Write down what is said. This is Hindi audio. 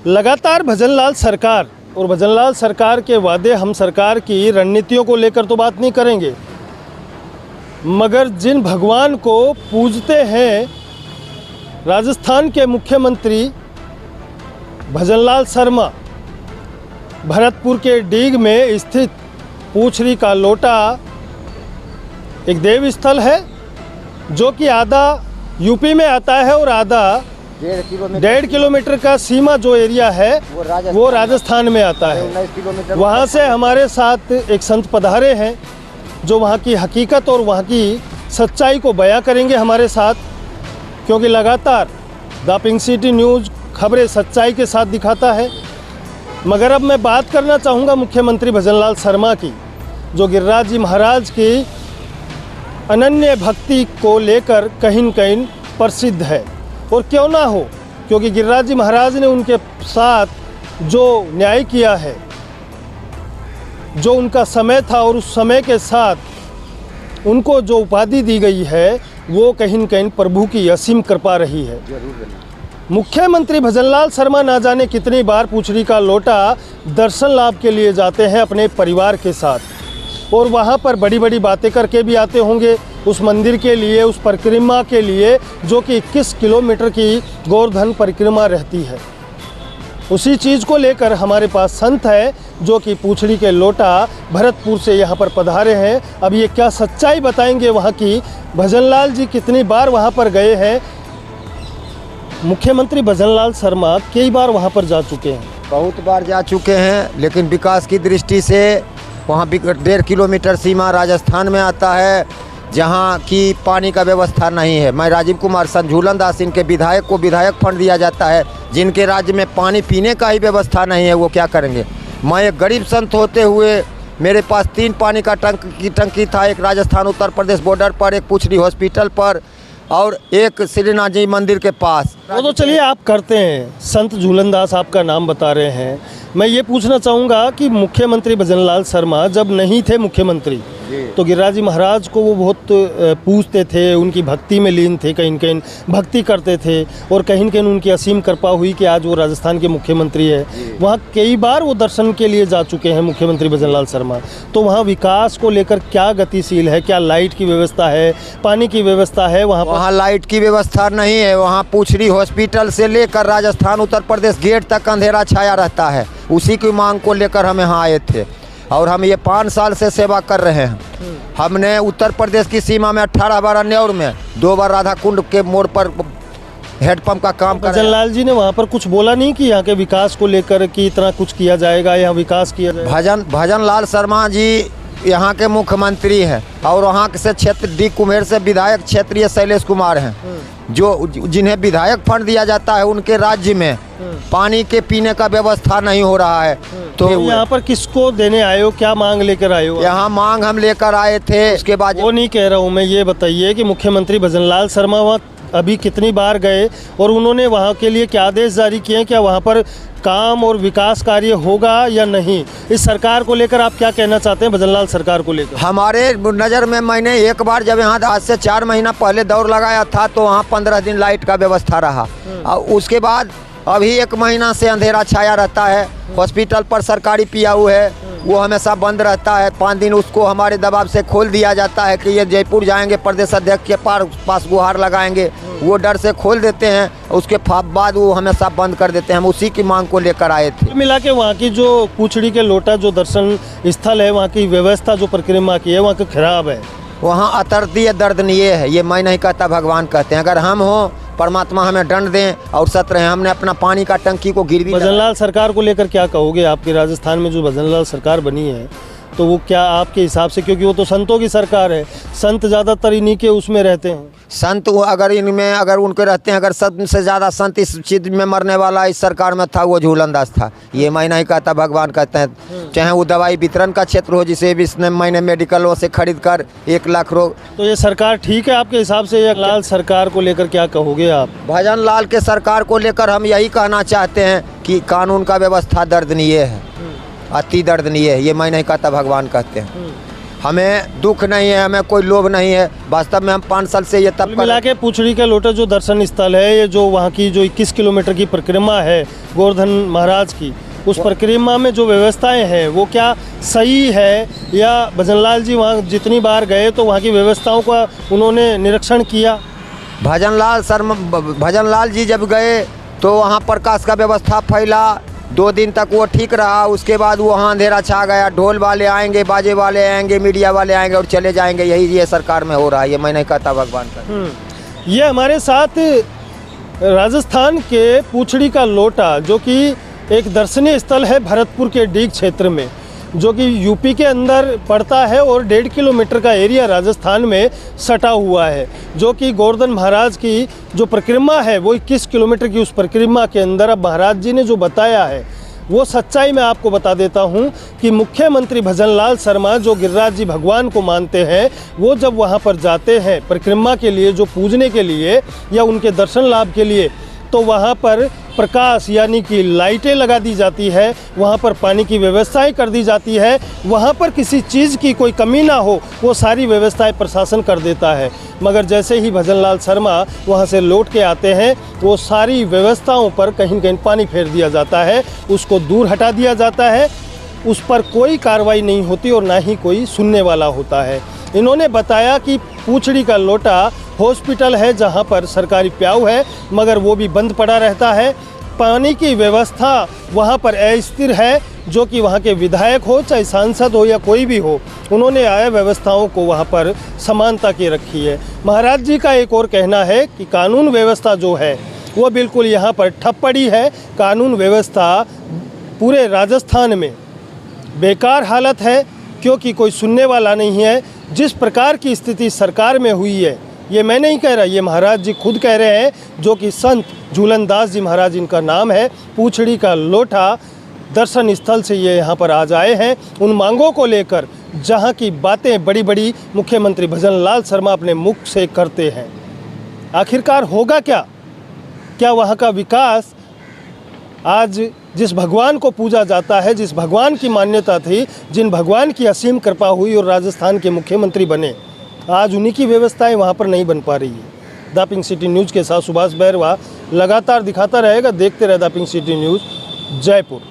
लगातार भजनलाल सरकार और भजनलाल सरकार के वादे, हम सरकार की रणनीतियों को लेकर तो बात नहीं करेंगे, मगर जिन भगवान को पूजते हैं राजस्थान के मुख्यमंत्री भजनलाल शर्मा, भरतपुर के डीग में स्थित पूछरी का लोटा एक देव स्थल है जो कि आधा यूपी में आता है और आधा 1.5 किलोमीटर का सीमा जो एरिया है वो राजस्थान में आता है। वहाँ से हमारे साथ एक संत पधारे हैं जो वहाँ की हकीकत और वहाँ की सच्चाई को बयां करेंगे हमारे साथ, क्योंकि लगातार द पिंक सिटी न्यूज़ खबरें सच्चाई के साथ दिखाता है। मगर अब मैं बात करना चाहूँगा मुख्यमंत्री भजनलाल शर्मा की, जो गिरिराज जी महाराज की अनन्य भक्ति को लेकर कहीं न कहीं प्रसिद्ध है। और क्यों ना हो, क्योंकि गिरिराज जी महाराज ने उनके साथ जो न्याय किया है, जो उनका समय था और उस समय के साथ उनको जो उपाधि दी गई है वो कहीं न कहीं प्रभु की असीम कृपा रही है। मुख्यमंत्री भजनलाल शर्मा ना जाने कितनी बार पूछरी का लोटा दर्शन लाभ के लिए जाते हैं अपने परिवार के साथ, और वहाँ पर बड़ी बड़ी बातें करके भी आते होंगे उस मंदिर के लिए, उस परिक्रमा के लिए जो कि 21 किलोमीटर की गोवर्धन परिक्रमा रहती है। उसी चीज़ को लेकर हमारे पास संत है जो कि पूछड़ी के लोटा भरतपुर से यहाँ पर पधारे हैं। अब ये क्या सच्चाई बताएंगे वहाँ की, भजनलाल जी कितनी बार वहाँ पर गए हैं। मुख्यमंत्री भजनलाल शर्मा कई बार वहाँ पर जा चुके हैं, बहुत बार जा चुके हैं, लेकिन विकास की दृष्टि से वहाँ 1.5 किलोमीटर सीमा राजस्थान में आता है जहाँ की पानी का व्यवस्था नहीं है। मैं राजीव कुमार संझूलन दास, इनके विधायक को विधायक फंड दिया जाता है, जिनके राज्य में पानी पीने का ही व्यवस्था नहीं है, वो क्या करेंगे। मैं एक गरीब संत होते हुए मेरे पास 3 पानी का टंकी था, एक राजस्थान उत्तर प्रदेश बॉर्डर पर, एक पूछरी हॉस्पिटल पर और एक श्रीनाथ जी मंदिर के पास। वो तो चलिए आप करते हैं, संत झूलन दास आपका नाम बता रहे हैं। मैं ये पूछना चाहूँगा कि मुख्यमंत्री भजनलाल शर्मा जब नहीं थे मुख्यमंत्री तो गिरिराज जी महाराज को वो बहुत पूजते थे, उनकी भक्ति में लीन थे, कहीं न कहीं भक्ति करते थे, और कहीं न कहीं उनकी असीम कृपा हुई कि आज वो राजस्थान के मुख्यमंत्री है। वहाँ कई बार वो दर्शन के लिए जा चुके हैं मुख्यमंत्री भजनलाल शर्मा। तो वहाँ विकास को लेकर क्या गतिशील है, क्या लाइट की व्यवस्था है, पानी की व्यवस्था है? वहाँ लाइट की व्यवस्था नहीं है। वहाँ पूछरी हॉस्पिटल से लेकर राजस्थान उत्तर प्रदेश गेट तक अंधेरा छाया रहता है। उसी की मांग को लेकर हम यहाँ आए थे और हम ये 5 साल से सेवा कर रहे हैं। हमने उत्तर प्रदेश की सीमा में 18 बार अन्यौर में, 2 बार राधा कुंड के मोड़ पर हेडपंप का काम कर। भजनलाल जी ने वहाँ पर कुछ बोला नहीं कि यहाँ के विकास को लेकर कि इतना कुछ किया जाएगा, यहाँ विकास किया जाएगा? भजनलाल शर्मा जी यहाँ के मुख्यमंत्री हैं और वहाँ से क्षेत्र डी कुम्हेर से विधायक क्षेत्रीय शैलेश कुमार हैं, जो जिन्हें विधायक फंड दिया जाता है। उनके राज्य में पानी के पीने का व्यवस्था नहीं हो रहा है। तो यहाँ पर किसको देने आए हो, क्या मांग लेकर आए हो? यहाँ मांग हम लेकर आए थे, उसके बाद वो नहीं कह रहा हूँ मैं। ये बताइए कि मुख्यमंत्री भजनलाल शर्मा वहाँ अभी कितनी बार गए और उन्होंने वहाँ के लिए क्या आदेश जारी किए हैं? क्या वहाँ पर काम और विकास कार्य होगा या नहीं? इस सरकार को लेकर आप क्या कहना चाहते हैं, भजनलाल सरकार को लेकर? हमारे नज़र में मैंने एक बार जब यहाँ आज से 4 महीना पहले दौड़ लगाया था तो वहाँ 15 दिन लाइट का व्यवस्था रहा, और उसके बाद अभी 1 महीना से अंधेरा छाया रहता है। हॉस्पिटल पर सरकारी पीआऊ है, वो हमेशा बंद रहता है। 5 दिन उसको हमारे दबाव से खोल दिया जाता है कि ये जयपुर जाएंगे, प्रदेश अध्यक्ष के पास गुहार लगाएंगे, वो डर से खोल देते हैं, उसके बाद वो हमेशा बंद कर देते हैं। हम उसी की मांग को लेकर आए थे। मिला के वहाँ की जो पूछड़ी के लोटा जो दर्शन स्थल है, वहाँ की व्यवस्था जो परिक्रमा की है वहाँ की खराब है। वहाँ अतर्दीय दर्दनीय है, ये मैं नहीं कहता, भगवान कहते हैं। अगर हम हो, परमात्मा हमें दंड दें और सत रहें। हमने अपना पानी का टंकी को गिरवी। भजनलाल सरकार को लेकर क्या कहोगे? आपके राजस्थान में जो भजनलाल सरकार बनी है तो वो क्या आपके हिसाब से, क्योंकि वो तो संतों की सरकार है, संत ज़्यादातर इन्हीं के उसमें रहते हैं। संत अगर इनमें अगर उनके रहते हैं, अगर सबसे ज़्यादा संत इस चीज़ में मरने वाला इस सरकार में था वो झूलन दास था। ये मैं नहीं कहता, भगवान कहते हैं। चाहे वो दवाई वितरण का क्षेत्र हो, जिसे भी इसने मैंने मेडिकलों से खरीद कर 1 लाख रोग। तो ये सरकार ठीक है आपके हिसाब से? ये लाल सरकार को लेकर क्या कहोगे आप? भजनलाल के सरकार को लेकर हम यही कहना चाहते हैं कि कानून का व्यवस्था दर्दनीय है, अति दर्दनीय है। ये मैं नहीं कहता, भगवान कहते हैं। हमें दुख नहीं है, हमें कोई लोभ नहीं है। वास्तव में हम 5 साल से ये तब कुल मिला के पूछड़ी का लोटा जो दर्शन स्थल है, ये जो वहाँ की जो 21 किलोमीटर की परिक्रमा है गोवर्धन महाराज की, उस परिक्रमा में जो व्यवस्थाएं हैं वो क्या सही है, या भजनलाल जी वहाँ जितनी बार गए तो वहाँ की व्यवस्थाओं का उन्होंने निरीक्षण किया? भजनलाल जी जब गए तो वहाँ प्रकाश का व्यवस्था फैला, 2 दिन तक वो ठीक रहा। उसके बाद वहाँ अंधेरा छा गया, ढोल वाले आएंगे, बाजे वाले आएंगे, मीडिया वाले आएंगे और चले जाएंगे। यही ये सरकार में हो रहा है, ये मैं नहीं कहता भगवान का। ये हमारे साथ राजस्थान के पूछड़ी का लोटा, जो कि एक दर्शनीय स्थल है भरतपुर के डीग क्षेत्र में, जो कि यूपी के अंदर पड़ता है और 1.5 किलोमीटर का एरिया राजस्थान में सटा हुआ है, जो कि गोवर्धन महाराज की जो परिक्रमा है वो 21 किलोमीटर की उस परिक्रमा के अंदर अब महाराज जी ने जो बताया है वो सच्चाई मैं आपको बता देता हूं कि मुख्यमंत्री भजनलाल शर्मा जो गिरिराज जी भगवान को मानते हैं, वो जब वहां पर जाते हैं परिक्रमा के लिए, जो पूजने के लिए या उनके दर्शन लाभ के लिए, तो वहाँ पर प्रकाश यानी कि लाइटें लगा दी जाती है, वहाँ पर पानी की व्यवस्थाएं कर दी जाती है, वहाँ पर किसी चीज़ की कोई कमी ना हो वो सारी व्यवस्थाएं प्रशासन कर देता है। मगर जैसे ही भजनलाल शर्मा वहाँ से लौट के आते हैं, वो सारी व्यवस्थाओं पर कहीं न कहीं पानी फेर दिया जाता है, उसको दूर हटा दिया जाता है, उस पर कोई कार्रवाई नहीं होती और ना ही कोई सुनने वाला होता है। इन्होंने बताया कि पूछड़ी का लोटा हॉस्पिटल है जहां पर सरकारी प्याऊ है, मगर वो भी बंद पड़ा रहता है। पानी की व्यवस्था वहां पर अस्थिर है, जो कि वहां के विधायक हो चाहे सांसद हो या कोई भी हो, उन्होंने आया व्यवस्थाओं को वहां पर समानता की रखी है। महाराज जी का एक और कहना है कि कानून व्यवस्था जो है वो बिल्कुल यहाँ पर ठप पड़ी है। कानून व्यवस्था पूरे राजस्थान में बेकार हालत है, क्योंकि कोई सुनने वाला नहीं है। जिस प्रकार की स्थिति सरकार में हुई है, ये मैं नहीं कह रहा, ये महाराज जी खुद कह रहे हैं, जो कि संत झूलन दास जी महाराज इनका नाम है। पूछड़ी का लोटा दर्शन स्थल से ये यहाँ पर आज आए हैं उन मांगों को लेकर, जहाँ की बातें बड़ी बड़ी मुख्यमंत्री भजनलाल शर्मा अपने मुख से करते हैं। आखिरकार होगा क्या? क्या वहाँ का विकास आज जिस भगवान को पूजा जाता है, जिस भगवान की मान्यता थी, जिन भगवान की असीम कृपा हुई और राजस्थान के मुख्यमंत्री बने, आज उन्हीं की व्यवस्थाएं वहां पर नहीं बन पा रही है। द पिंक सिटी न्यूज़ के साथ सुभाष बैरवा लगातार दिखाता रहेगा। देखते रहे the pink city news, Jaipur.